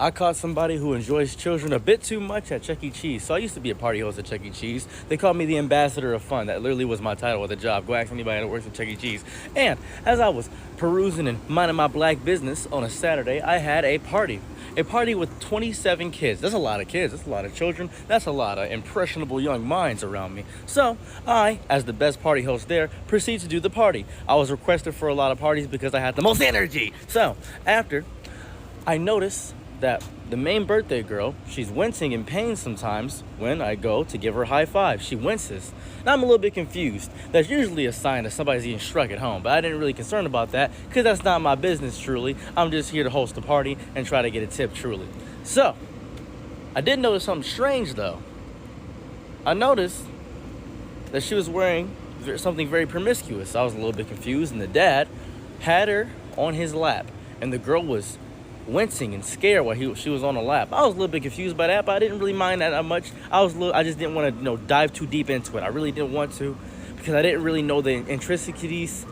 I caught somebody who enjoys children a bit too much at Chuck E. Cheese. So I used to be a party host at Chuck E. Cheese. They called me the ambassador of fun. That literally was my title of the job. Go ask anybody that works at Chuck E. Cheese. And as I was perusing and minding my black business on a Saturday, I had a party. A party with 27 kids. That's a lot of kids. That's a lot of children. That's a lot of impressionable young minds around me. So I, as the best party host there, proceed to do the party. I was requested for a lot of parties because I had the most energy. So after, I noticed that the main birthday girl, she's wincing in pain sometimes when I go to give her a high five. She winces. Now I'm a little bit confused. That's usually a sign that somebody's getting struck at home, but I didn't really concern about that because that's not my business truly. I'm just here to host a party and try to get a tip truly. So, I did notice something strange though. I noticed that she was wearing something very promiscuous. I was a little bit confused, and the dad had her on his lap, and the girl was wincing and scared while she was on the lap. I was a little bit confused by that, but I didn't really mind that much. I just didn't want to, dive too deep into it. I really didn't want to because I didn't really know the intricacies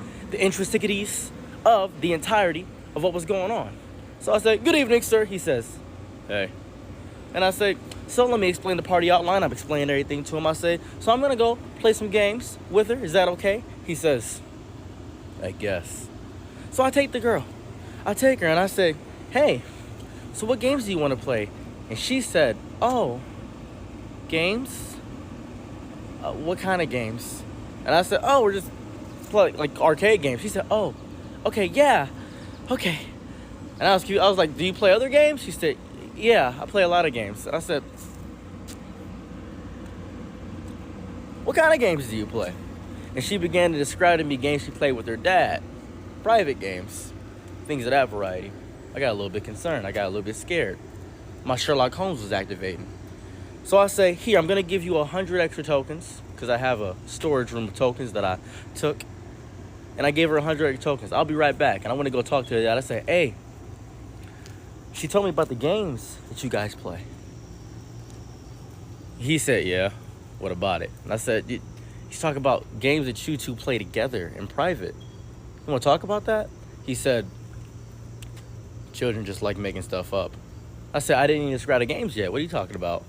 of the entirety of what was going on. So I said, "Good evening, sir." He says, "Hey." And I say, "So let me explain the party outline." I'm explaining everything to him. I say, "So I'm going to go play some games with her. Is that okay?" He says, "I guess." So I take the girl. I take her and I say, "Hey, so what games do you want to play?" And she said, "Oh, games? What kind of games?" And I said, "Oh, we're just playing like arcade games." She said, "Oh, okay, yeah, okay." And I was cute. I was like, "Do you play other games?" She said, "Yeah, I play a lot of games." And I said, "What kind of games do you play?" And she began to describe to me games she played with her dad, private games, things of that variety. I got a little bit concerned. I got a little bit scared. My Sherlock Holmes was activating. So I say, "Here, I'm going to give you 100 extra tokens because I have a storage room of tokens that I took." And I gave her 100 extra tokens. "I'll be right back." And I want to go talk to her dad. I say, "Hey, she told me about the games that you guys play." He said, "Yeah, what about it?" And I said, "He's talking about games that you two play together in private. You want to talk about that?" He said, "Children just like making stuff up." I said, "I didn't even describe the games yet. What are you talking about?"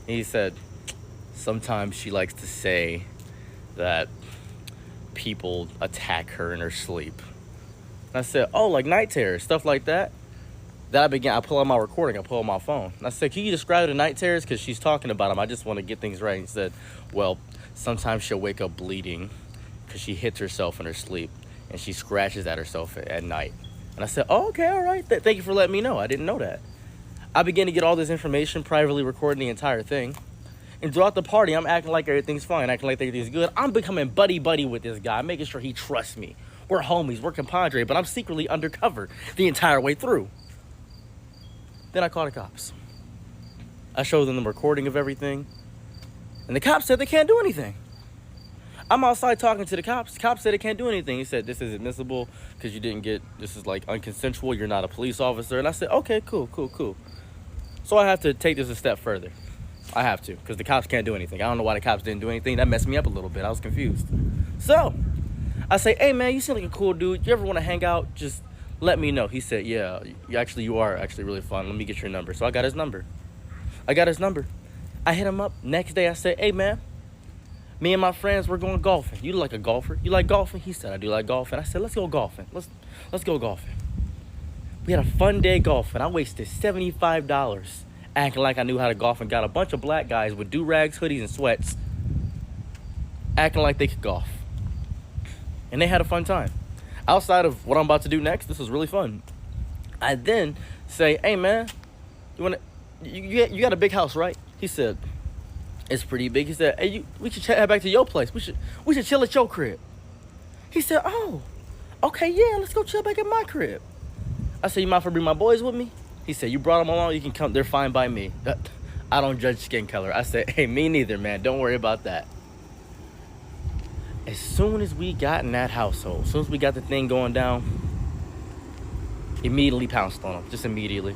And he said, "Sometimes she likes to say that people attack her in her sleep." And I said, "Oh, like night terrors, stuff like that?" Then I pull out my recording, I pull out my phone. And I said, "Can you describe the night terrors? Because she's talking about them. I just want to get things right." And he said, "Well, sometimes she'll wake up bleeding because she hits herself in her sleep and she scratches at herself at night." And I said, "Oh, okay, all right. Thank you for letting me know. I didn't know that." I began to get all this information, privately recording the entire thing. And throughout the party, I'm acting like everything's fine, acting like everything's good. I'm becoming buddy-buddy with this guy, making sure he trusts me. We're homies, we're compadre, but I'm secretly undercover the entire way through. Then I call the cops. I showed them the recording of everything. And the cops said they can't do anything. I'm outside talking to the cops. The cops said they can't do anything. He said, "This is admissible because this is like unconsensual. You're not a police officer." And I said, "Okay, cool. So I have to take this a step further. I have to, because the cops can't do anything. I don't know why the cops didn't do anything. That messed me up a little bit. I was confused. So I say, "Hey man, you seem like a cool dude. You ever want to hang out? Just let me know." He said, "Yeah, you are actually really fun. Let me get your number." So I got his number. I hit him up. Next day I said, "Hey man, me and my friends, we're going golfing. You like a golfer? You like golfing?" He said, "I do like golfing." I said, "Let's go golfing. Let's go golfing." We had a fun day golfing. I wasted $75 acting like I knew how to golf and got a bunch of black guys with do-rags, hoodies, and sweats acting like they could golf. And they had a fun time. Outside of what I'm about to do next, this was really fun. I then say, "Hey man, you got a big house, right?" He said, "It's pretty big." He said, "Hey, we should head back to your place. We should chill at your crib." He said, "Oh, okay, yeah, let's go chill back at my crib." I said, "You mind if I bring my boys with me?" He said, "You brought them along, you can come. They're fine by me. I don't judge skin color." I said, "Hey, me neither, man. Don't worry about that." As soon as we got in that household, as soon as we got the thing going down, immediately pounced on him. Just immediately.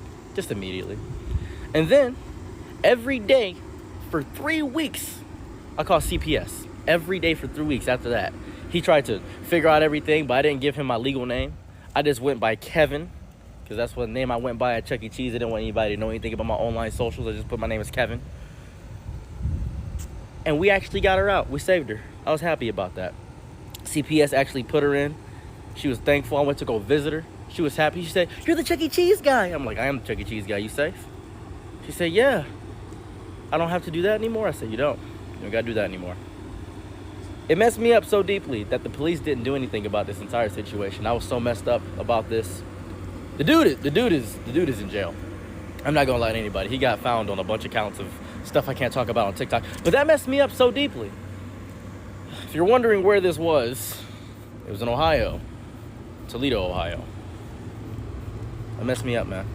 And then, every day, for 3 weeks, I called CPS. Every day for 3 weeks after that. He tried to figure out everything, but I didn't give him my legal name. I just went by Kevin, because that's what name I went by at Chuck E. Cheese. I didn't want anybody to know anything about my online socials. I just put my name as Kevin. And we actually got her out. We saved her. I was happy about that. CPS actually put her in. She was thankful. I went to go visit her. She was happy. She said, "You're the Chuck E. Cheese guy." I'm like, "I am the Chuck E. Cheese guy. You safe?" She said, "Yeah. I don't have to do that anymore." I said, "You don't. You don't got to do that anymore." It messed me up so deeply that the police didn't do anything about this entire situation. I was so messed up about this. The dude is in jail. I'm not gonna lie to anybody. He got found on a bunch of counts of stuff I can't talk about on TikTok. But that messed me up so deeply. If you're wondering where this was, it was in Ohio. Toledo, Ohio. That messed me up, man.